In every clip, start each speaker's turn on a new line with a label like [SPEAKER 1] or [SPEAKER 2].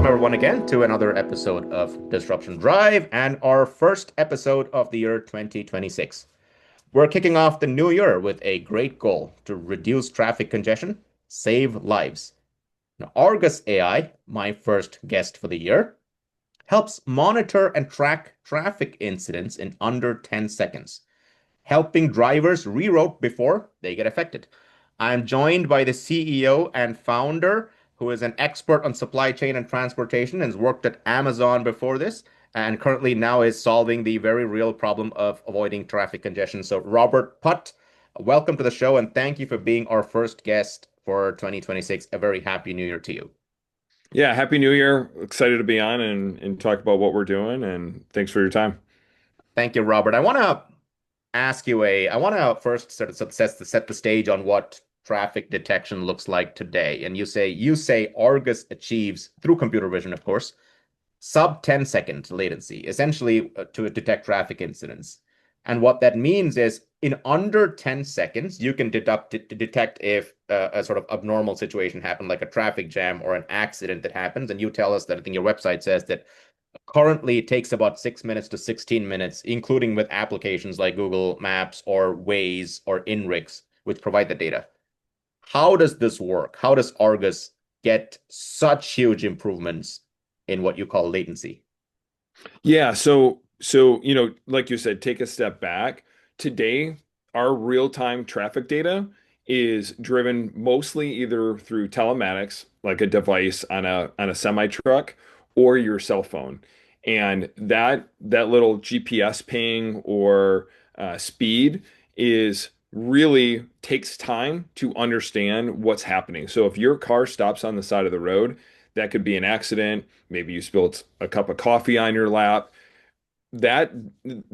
[SPEAKER 1] welcome everyone again to another episode of Disruption Drive and our first episode of the year 2026. We're kicking off the new year with a great goal to reduce traffic congestion, save lives. Now, Argus AI, my first guest for the year, helps monitor and track traffic incidents in under 10 seconds, helping drivers reroute before they get affected. I'm joined by the CEO and founder, who is an expert on supply chain and transportation and has worked at Amazon before this, and currently now is solving the very real problem of avoiding traffic congestion. So, Robert Putt, welcome to the show, and thank you for being our first guest for 2026. A very happy new year to you.
[SPEAKER 2] Yeah, Happy New Year. Excited to be on and talk about what we're doing, and thanks for your time.
[SPEAKER 1] Thank you, Robert. I want to first sort of set the stage on what traffic detection looks like today. And you say Argus achieves, through computer vision, of course, sub 10-second latency, essentially to detect traffic incidents. And what that means is in under 10 seconds, you can detect if a sort of abnormal situation happened, like a traffic jam or an accident that happens. And you tell us that I think your website says that currently it takes about 6 minutes to 16 minutes, including with applications like Google Maps or Waze or InRix, which provide the data. How does this work? How does Argus get such huge improvements in what you call latency?
[SPEAKER 2] Yeah, so like you said, take a step back. Today, our real-time traffic data is driven mostly either through telematics, like a device on a semi truck, or your cell phone. And that little GPS ping or speed is really takes time to understand what's happening. So if your car stops on the side of the road, that could be an accident. Maybe you spilled a cup of coffee on your lap. That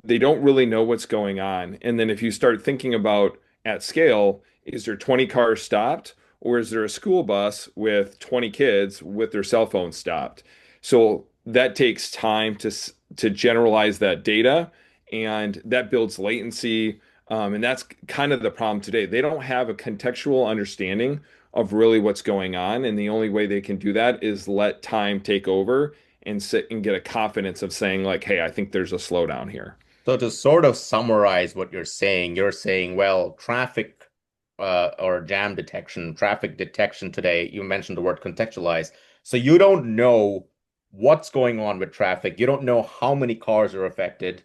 [SPEAKER 2] they don't really know what's going on. And then if you start thinking about at scale, is there 20 cars stopped or is there a school bus with 20 kids with their cell phones stopped? So that takes time to generalize that data, and that builds latency. And that's kind of the problem today. They don't have a contextual understanding of really what's going on, and the only way they can do that is let time take over and sit and get a confidence of saying like, hey, I think there's a slowdown here.
[SPEAKER 1] So to sort of summarize what you're saying, well, or jam detection, traffic detection today, you mentioned the word contextualize. So you don't know what's going on with traffic. You don't know how many cars are affected,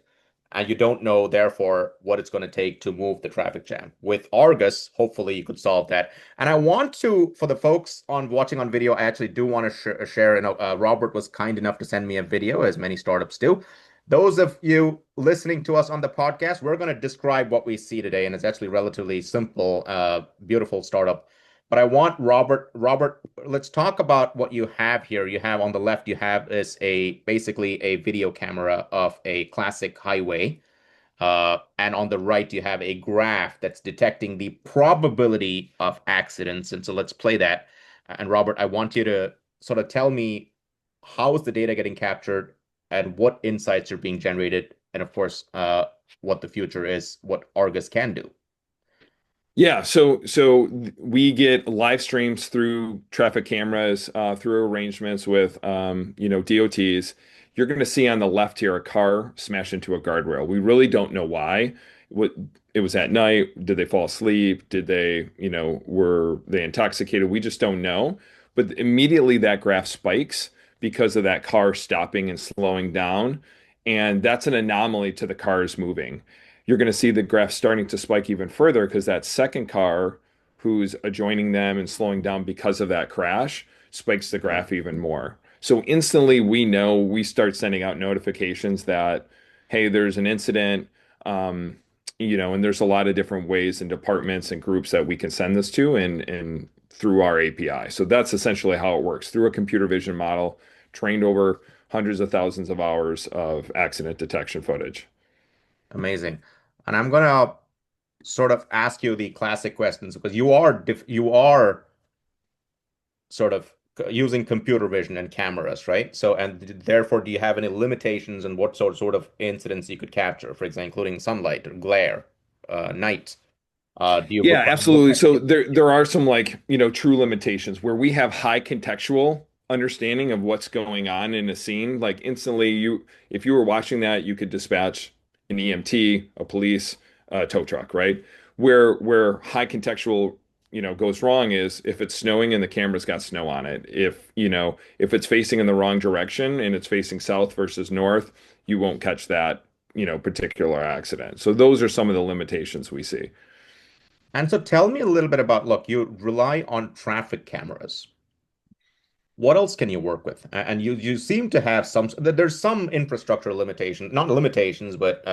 [SPEAKER 1] and you don't know, therefore, what it's going to take to move the traffic jam. With Argus, hopefully you could solve that. And I want to, for the folks on watching on video, I actually do want to share, Robert was kind enough to send me a video, as many startups do. Those of you listening to us on the podcast, we're going to describe what we see today, and it's actually relatively simple, beautiful startup. But I want Robert, let's talk about what you have here. You have on the left, you have is a basically a video camera of a classic highway. And on the right, you have a graph that's detecting the probability of accidents. And so let's play that. And Robert, I want you to sort of tell me how is the data getting captured and what insights are being generated, and of course, what the future is, what Argus can do.
[SPEAKER 2] Yeah, so we get live streams through traffic cameras, through arrangements with DOTs. You're going to see on the left here a car smash into a guardrail. We really don't know why. What it was at night. Did they fall asleep? Did they, were they intoxicated? We just don't know. But immediately that graph spikes because of that car stopping and slowing down, and that's an anomaly to the cars moving. You're going to see the graph starting to spike even further because that second car who's adjoining them and slowing down because of that crash spikes the graph even more. So instantly we start sending out notifications that, hey, there's an incident, and there's a lot of different ways and departments and groups that we can send this to and through our API. So that's essentially how it works through a computer vision model trained over hundreds of thousands of hours of accident detection footage.
[SPEAKER 1] Amazing. And I'm gonna sort of ask you the classic questions because you are sort of using computer vision and cameras, right? So, and therefore, do you have any limitations on what sort of incidents you could capture, for example, including sunlight or glare, night? Do you
[SPEAKER 2] Yeah,
[SPEAKER 1] what
[SPEAKER 2] absolutely.
[SPEAKER 1] kind of
[SPEAKER 2] So there are some like, true limitations where we have high contextual understanding of what's going on in a scene. Like instantly, if you were watching that, you could dispatch an EMT, a police, a tow truck, right? Where high contextual, goes wrong is if it's snowing and the camera's got snow on it. If it's facing in the wrong direction and it's facing south versus north, you won't catch that, particular accident. So those are some of the limitations we see.
[SPEAKER 1] And so tell me a little bit about, look, you rely on traffic cameras. What else can you work with? And you seem to have there's some infrastructure limitation, not limitations, but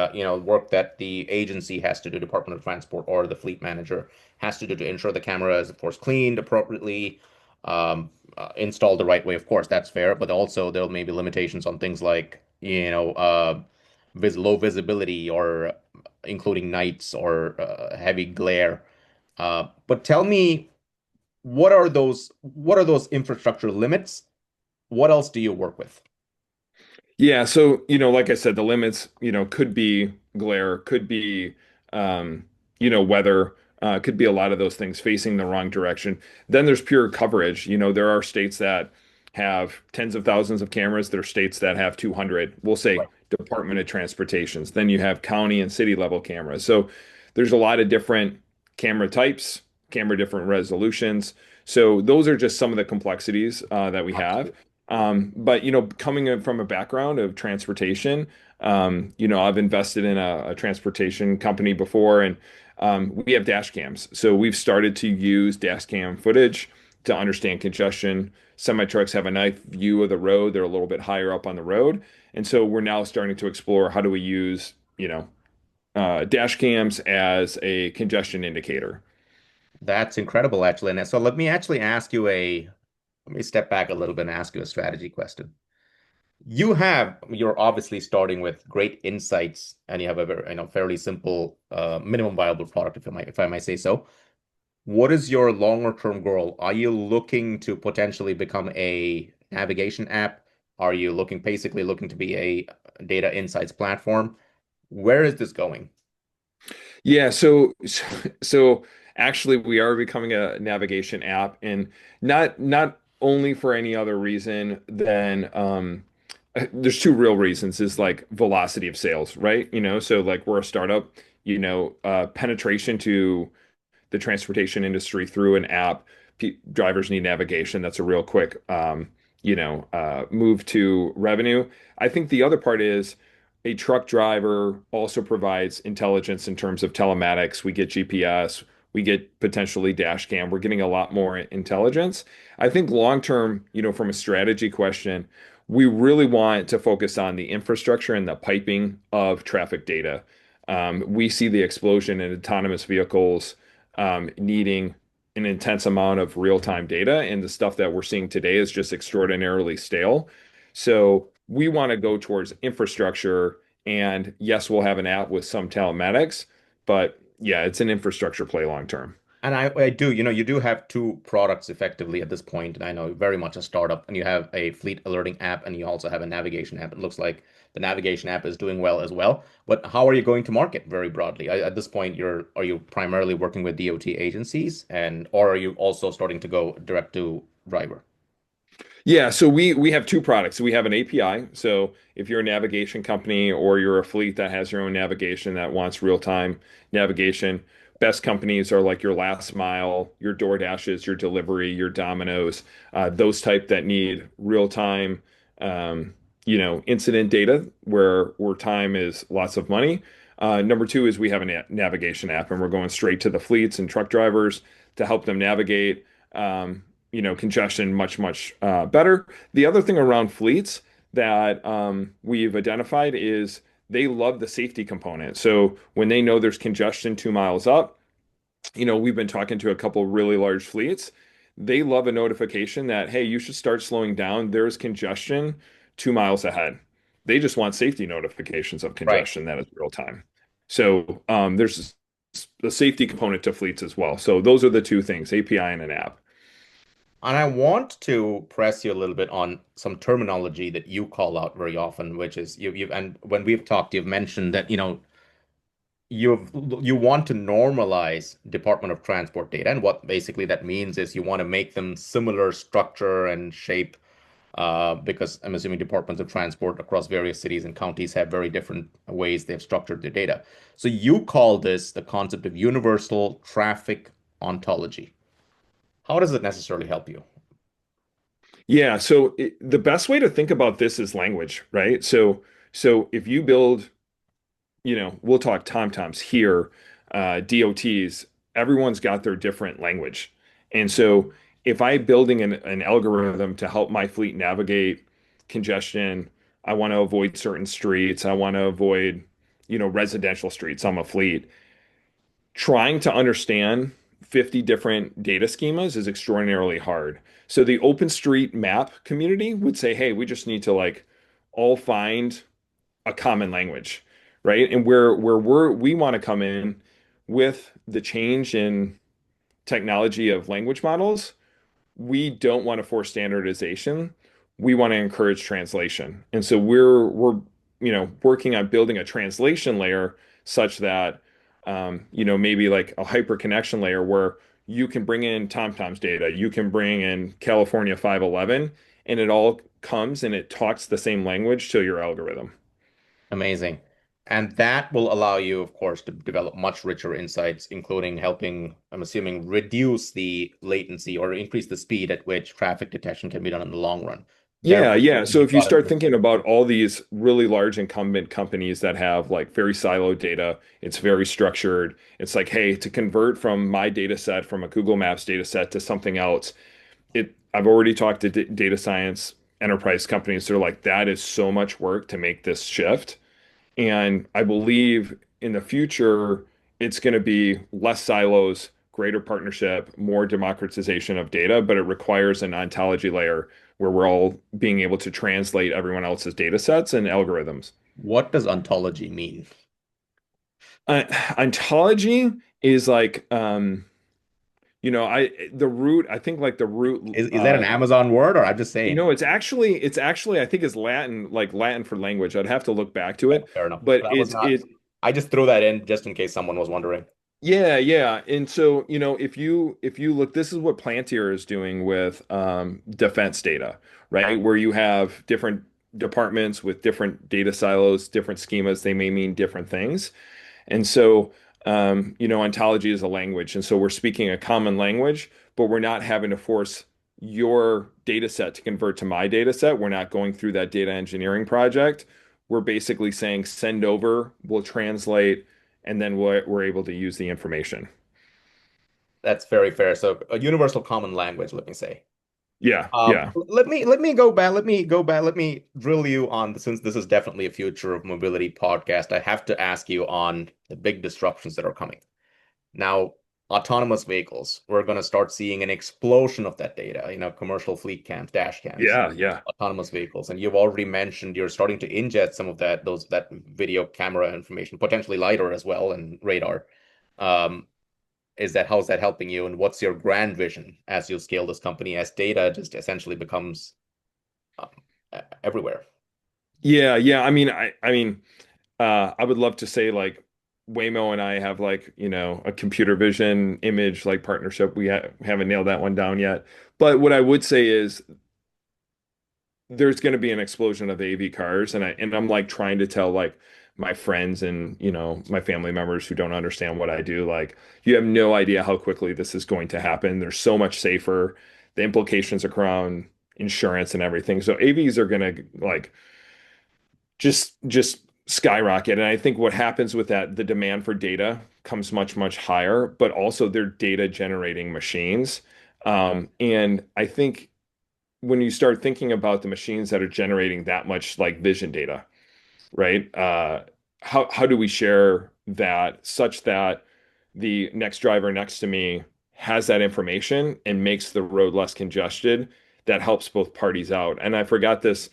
[SPEAKER 1] work that the agency has to do, Department of Transport or the fleet manager has to do to ensure the camera is, of course, cleaned appropriately, installed the right way. Of course, that's fair, but also there may be limitations on things like, low visibility or including nights or heavy glare. But tell me, what are those infrastructure limits? What else do you work with?
[SPEAKER 2] Yeah, so like I said, the limits, could be glare, could be weather, could be a lot of those things facing the wrong direction. Then there's pure coverage. There are states that have tens of thousands of cameras. There are states that have 200. We'll say
[SPEAKER 1] Right.
[SPEAKER 2] Department of Transportations. Then you have county and city level cameras. So there's a lot of different camera types, camera different resolutions. So those are just some of the complexities that we have.
[SPEAKER 1] Absolutely.
[SPEAKER 2] But coming in from a background of transportation, I've invested in a transportation company before, and we have dash cams. So we've started to use dash cam footage to understand congestion. Semi trucks have a nice view of the road; they're a little bit higher up on the road, and so we're now starting to explore how do we use, dash cams as a congestion indicator.
[SPEAKER 1] That's incredible, actually. And so let me step back a little bit and ask you a strategy question. You're obviously starting with great insights, and you have a very, fairly simple, minimum viable product, if I might say so. What is your longer term goal? Are you looking to potentially become a navigation app? Are you basically looking to be a data insights platform? Where is this going?
[SPEAKER 2] Yeah, so actually we are becoming a navigation app, and not only for any other reason than there's two real reasons is like velocity of sales, right? So like we're a startup, penetration to the transportation industry through an app. Drivers need navigation. That's a real quick, move to revenue. I think the other part is a truck driver also provides intelligence in terms of telematics. We get GPS, we get potentially dash cam. We're getting a lot more intelligence. I think long term, from a strategy question, we really want to focus on the infrastructure and the piping of traffic data. We see the explosion in autonomous vehicles needing an intense amount of real-time data, and the stuff that we're seeing today is just extraordinarily stale. So we want to go towards infrastructure, and yes, we'll have an app with some telematics, but yeah, it's an infrastructure play long term.
[SPEAKER 1] And I do, you do have two products effectively at this point, and I know very much a startup, and you have a fleet alerting app, and you also have a navigation app. It looks like the navigation app is doing well as well. But how are you going to market very broadly? At this point, are you primarily working with DOT agencies, or are you also starting to go direct to driver?
[SPEAKER 2] Yeah, so we have two products. We have an API. So if you're a navigation company or you're a fleet that has your own navigation that wants real-time navigation, best companies are like your Last Mile, your DoorDashes, your Delivery, your Domino's, those type that need real-time, incident data where time is lots of money. Number two is we have a navigation app, and we're going straight to the fleets and truck drivers to help them navigate. Congestion much better. The other thing around fleets that we've identified is they love the safety component. So when they know there's congestion 2 miles up, we've been talking to a couple really large fleets. They love a notification that, hey, you should start slowing down. There's congestion 2 miles ahead. They just want safety notifications of
[SPEAKER 1] Right.
[SPEAKER 2] congestion that is real time. So there's a safety component to fleets as well. So those are the two things, API and an app.
[SPEAKER 1] And I want to press you a little bit on some terminology that you call out very often, which is and when we've talked, you've mentioned that, you've you want to normalize Department of Transport data. And what basically that means is you want to make them similar structure and shape. because I'm assuming departments of transport across various cities and counties have very different ways they've structured their data. So you call this the concept of universal traffic ontology. How does it necessarily help you?
[SPEAKER 2] Yeah, so the best way to think about this is language, right? So if you build, we'll talk TomToms here, DOTs, everyone's got their different language. And so if I'm building an algorithm to help my fleet navigate congestion, I want to avoid certain streets, I want to avoid, residential streets on my fleet. Trying to understand 50 different data schemas is extraordinarily hard. So the OpenStreetMap community would say, hey, we just need to like all find a common language, right? And we want to come in with the change in technology of language models, we don't want to force standardization. We want to encourage translation. And so we're working on building a translation layer such that maybe like a hyper connection layer where you can bring in TomTom's data, you can bring in California 511, and it all comes and it talks the same language to your algorithm.
[SPEAKER 1] Amazing. And that will allow you, of course, to develop much richer insights, including helping, I'm assuming, reduce the latency or increase the speed at which traffic detection can be done in the long run.
[SPEAKER 2] Yeah,
[SPEAKER 1] Therefore,
[SPEAKER 2] yeah. So
[SPEAKER 1] you've
[SPEAKER 2] if you
[SPEAKER 1] got
[SPEAKER 2] start
[SPEAKER 1] it.
[SPEAKER 2] thinking about all these really large incumbent companies that have like very siloed data, it's very structured. It's like, hey, to convert from my data set from a Google Maps data set to something else, I've already talked to data science enterprise companies. They're like, that is so much work to make this shift. And I believe in the future, it's going to be less silos, greater partnership, more democratization of data, but it requires an ontology layer where we're all being able to translate everyone else's data sets and algorithms.
[SPEAKER 1] What does ontology mean?
[SPEAKER 2] Uh, Ontology is like, the root, I think like the root,
[SPEAKER 1] Is that an Amazon word or I'm just saying?
[SPEAKER 2] it's actually, I think is Latin, like Latin for language. I'd have to look back to it,
[SPEAKER 1] Fair enough.
[SPEAKER 2] but
[SPEAKER 1] That was not, I just threw that in just in case someone was wondering.
[SPEAKER 2] yeah, yeah. And so, if you look, this is what Plantier is doing with defense data, right? Where you have different departments with different data silos, different schemas, they may mean different things. And so, ontology is a language. And so we're speaking a common language, but we're not having to force your data set to convert to my data set. We're not going through that data engineering project. We're basically saying send over, we'll translate, and then we're able to use the information.
[SPEAKER 1] That's very fair. So a universal common language, let me say.
[SPEAKER 2] Yeah, yeah.
[SPEAKER 1] Let me go back. Let me go back. Let me drill you on since this is definitely a future of mobility podcast. I have to ask you on the big disruptions that are coming. Now, autonomous vehicles, we're going to start seeing an explosion of that data, commercial fleet cams, dash cams,
[SPEAKER 2] Yeah, yeah.
[SPEAKER 1] autonomous vehicles. And you've already mentioned you're starting to ingest some of that video camera information, potentially LiDAR as well, and radar. Um, how's that helping you? And what's your grand vision as you scale this company, as data just essentially becomes um, everywhere?
[SPEAKER 2] Yeah, yeah. I would love to say like Waymo and I have like, a computer vision image like partnership. We haven't nailed that one down yet. But what I would say is there's going to be an explosion of AV cars, and I'm like trying to tell like my friends and my family members who don't understand what I do, like you have no idea how quickly this is going to happen. They're so much safer. The implications around insurance and everything. So AVs are going to like just skyrocket. And I think what happens with that, the demand for data comes much, much higher, but also they're data generating machines. And I think when you start thinking about the machines that are generating that much like vision data, right? How do we share that such that the next driver next to me has that information and makes the road less congested? That helps both parties out. And I forgot this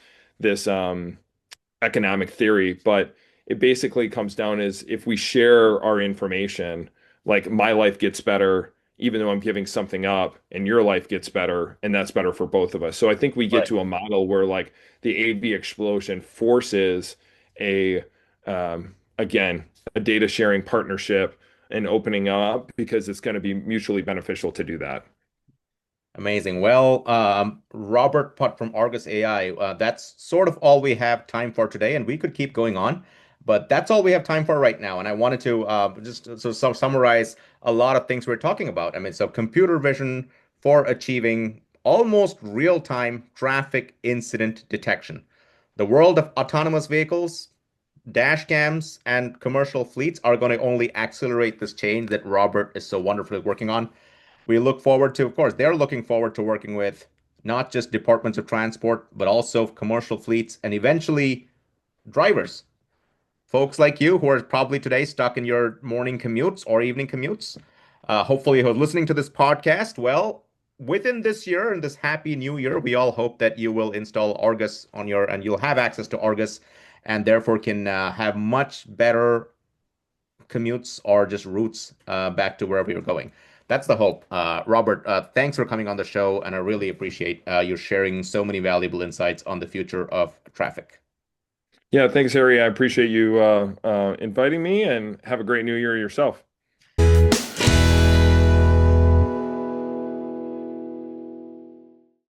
[SPEAKER 2] economic theory, but it basically comes down as if we share our information, like my life gets better, even though I'm giving something up, and your life gets better, and that's better for both of us. So I think we get
[SPEAKER 1] Right.
[SPEAKER 2] to a model where like the AV explosion forces a again a data sharing partnership and opening up because it's going to be mutually beneficial to do that.
[SPEAKER 1] Amazing. Well, Robert Putt from Argus AI, that's sort of all we have time for today, and we could keep going on, but that's all we have time for right now. And I wanted to just summarize a lot of things we're talking about. I mean, so computer vision for achieving almost real-time traffic incident detection. The world of autonomous vehicles, dash cams, and commercial fleets are going to only accelerate this change that Robert is so wonderfully working on. We look forward to, of course, they're looking forward to working with not just departments of transport, but also commercial fleets and eventually drivers. Folks like you who are probably today stuck in your morning commutes or evening commutes, hopefully who are listening to this podcast. Well, within this year and this happy new year, we all hope that you will install Argus on your, and you'll have access to Argus and therefore can have much better commutes or just routes back to wherever you're going. That's the hope. Robert, thanks for coming on the show, and I really appreciate you sharing so many valuable insights on the future of traffic.
[SPEAKER 2] Yeah, thanks, Harry. I appreciate you inviting me, and have a great new year yourself.